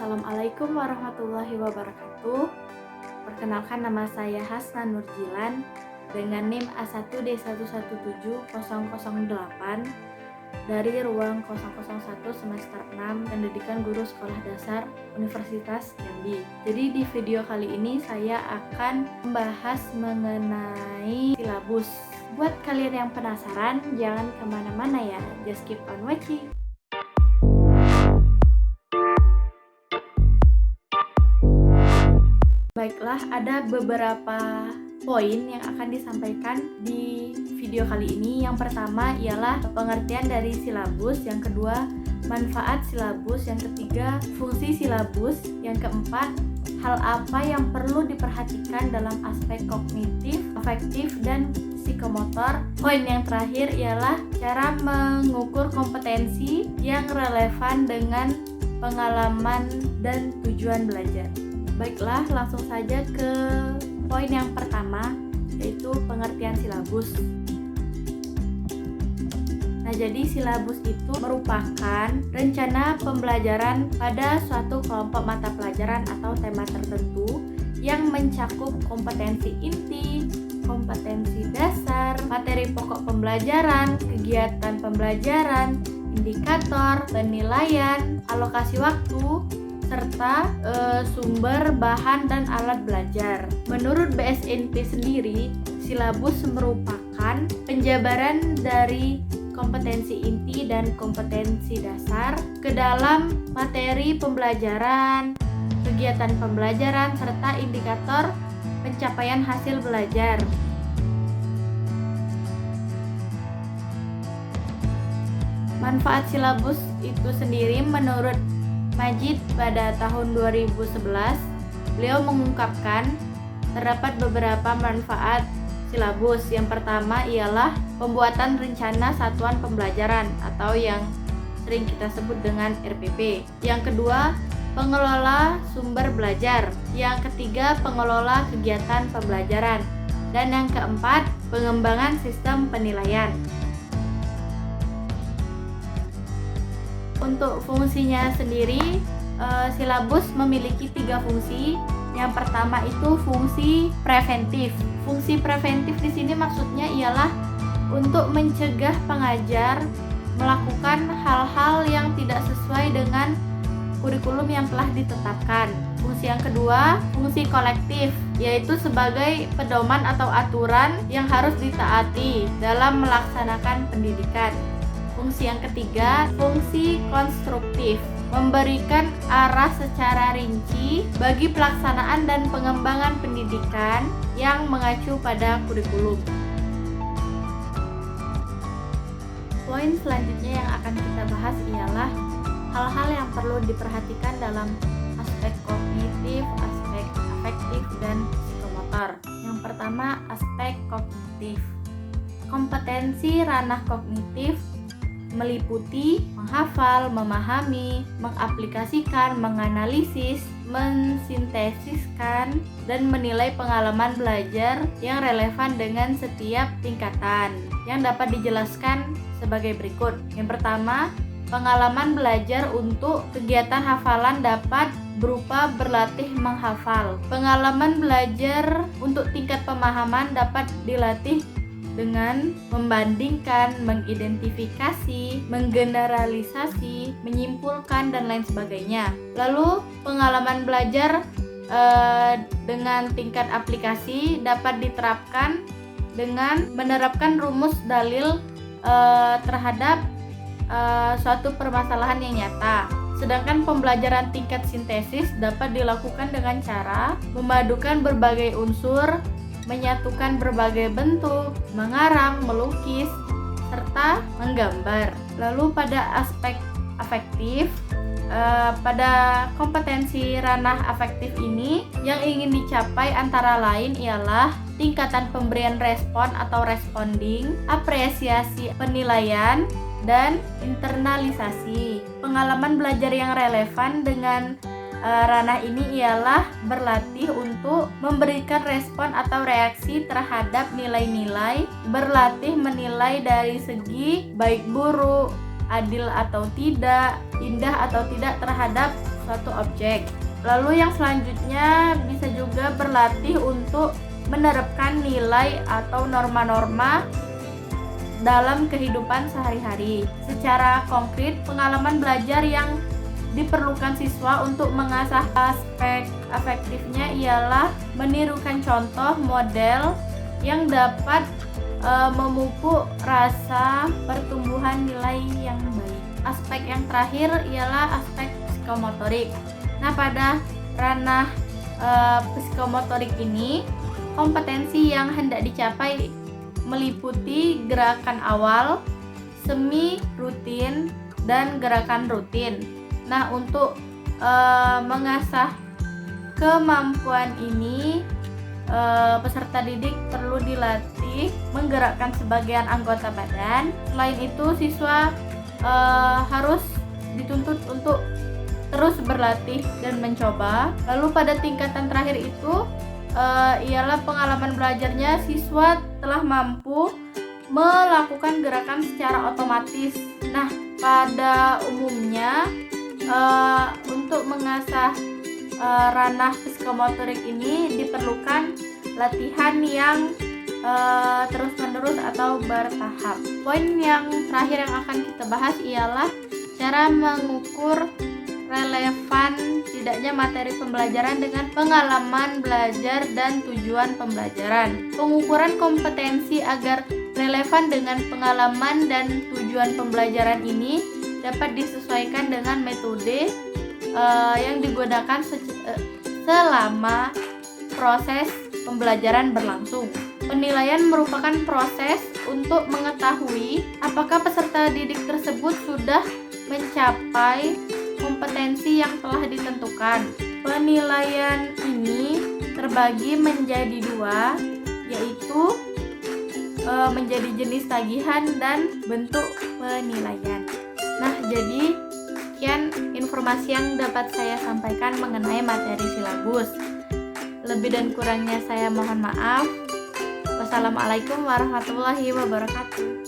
Assalamualaikum warahmatullahi wabarakatuh. Perkenalkan, nama saya Hasna Nurjilan dengan NIM A1D117008 dari ruang 001 semester 6 Pendidikan Guru Sekolah Dasar Universitas Jambi. Jadi di video kali ini saya akan membahas mengenai silabus. Buat kalian yang penasaran, jangan kemana-mana ya, just keep on watching. Baiklah, ada beberapa poin yang akan disampaikan di video kali ini. Yang pertama ialah pengertian dari silabus, yang kedua manfaat silabus, yang ketiga fungsi silabus, yang keempat hal apa yang perlu diperhatikan dalam aspek kognitif, afektif, dan psikomotor. Poin yang terakhir ialah cara mengukur kompetensi yang relevan dengan pengalaman dan tujuan belajar. Baiklah, langsung saja ke poin yang pertama, yaitu pengertian silabus. Nah, jadi silabus itu merupakan rencana pembelajaran pada suatu kelompok mata pelajaran atau tema tertentu yang mencakup kompetensi inti, kompetensi dasar, materi pokok pembelajaran, kegiatan pembelajaran, indikator, penilaian, alokasi waktu, serta sumber, bahan, dan alat belajar. Menurut BSNP sendiri, silabus merupakan penjabaran dari kompetensi inti dan kompetensi dasar ke dalam materi pembelajaran, kegiatan pembelajaran, serta indikator pencapaian hasil belajar. Manfaat silabus itu sendiri menurut Majid pada tahun 2011, beliau mengungkapkan terdapat beberapa manfaat silabus. Yang pertama ialah pembuatan rencana satuan pembelajaran atau yang sering kita sebut dengan RPP. Yang kedua, pengelola sumber belajar. Yang ketiga, pengelola kegiatan pembelajaran. Dan yang keempat, pengembangan sistem penilaian. Untuk fungsinya sendiri, silabus memiliki 3 fungsi. Yang pertama itu fungsi preventif. Fungsi preventif di sini maksudnya ialah untuk mencegah pengajar melakukan hal-hal yang tidak sesuai dengan kurikulum yang telah ditetapkan. Fungsi yang kedua, fungsi kolektif, yaitu sebagai pedoman atau aturan yang harus ditaati dalam melaksanakan pendidikan. Fungsi yang ketiga, fungsi konstruktif, memberikan arah secara rinci bagi pelaksanaan dan pengembangan pendidikan yang mengacu pada kurikulum. Poin selanjutnya yang akan kita bahas ialah hal-hal yang perlu diperhatikan dalam aspek kognitif, aspek afektif, dan psikomotor. Yang pertama, aspek kognitif. Kompetensi ranah kognitif meliputi menghafal, memahami, mengaplikasikan, menganalisis, mensintesiskan, dan menilai pengalaman belajar yang relevan dengan setiap tingkatan, yang dapat dijelaskan sebagai berikut. Yang pertama, pengalaman belajar untuk kegiatan hafalan dapat berupa berlatih menghafal. Pengalaman belajar untuk tingkat pemahaman dapat dilatih dengan membandingkan, mengidentifikasi, menggeneralisasi, menyimpulkan, dan lain sebagainya. Lalu pengalaman belajar dengan tingkat aplikasi dapat diterapkan dengan menerapkan rumus dalil terhadap suatu permasalahan yang nyata. Sedangkan pembelajaran tingkat sintesis dapat dilakukan dengan cara memadukan berbagai unsur, menyatukan berbagai bentuk, mengarang, melukis, serta menggambar. Lalu pada aspek afektif, pada kompetensi ranah afektif ini yang ingin dicapai antara lain ialah tingkatan pemberian respon atau responding, apresiasi penilaian, dan internalisasi. Pengalaman belajar yang relevan dengan ranah ini ialah berlatih untuk memberikan respon atau reaksi terhadap nilai-nilai, berlatih menilai dari segi baik buruk, adil atau tidak, indah atau tidak terhadap suatu objek. Lalu yang selanjutnya bisa juga berlatih untuk menerapkan nilai atau norma-norma dalam kehidupan sehari-hari. Secara konkret, pengalaman belajar yang diperlukan siswa untuk mengasah aspek afektifnya ialah menirukan contoh model yang dapat memupuk rasa pertumbuhan nilai yang baik. Aspek yang terakhir ialah aspek psikomotorik. Nah, pada ranah psikomotorik ini, kompetensi yang hendak dicapai meliputi gerakan awal, semi rutin, dan gerakan rutin. Nah, untuk mengasah kemampuan ini, peserta didik perlu dilatih menggerakkan sebagian anggota badan. Selain itu, siswa harus dituntut untuk terus berlatih dan mencoba. Lalu pada tingkatan terakhir itu ialah pengalaman belajarnya siswa telah mampu melakukan gerakan secara otomatis. Nah, pada umumnya untuk mengasah ranah psikomotorik ini diperlukan latihan yang terus-menerus atau bertahap. Poin yang terakhir yang akan kita bahas ialah cara mengukur relevan tidaknya materi pembelajaran dengan pengalaman belajar dan tujuan pembelajaran. Pengukuran kompetensi agar relevan dengan pengalaman dan tujuan pembelajaran ini dapat disesuaikan dengan metode yang digunakan selama proses pembelajaran berlangsung. Penilaian merupakan proses untuk mengetahui apakah peserta didik tersebut sudah mencapai kompetensi yang telah ditentukan. Penilaian ini terbagi menjadi dua, yaitu menjadi jenis tagihan dan bentuk penilaian. Nah, jadi sekian informasi yang dapat saya sampaikan mengenai materi silabus. Lebih dan kurangnya saya mohon maaf. Wassalamualaikum warahmatullahi wabarakatuh.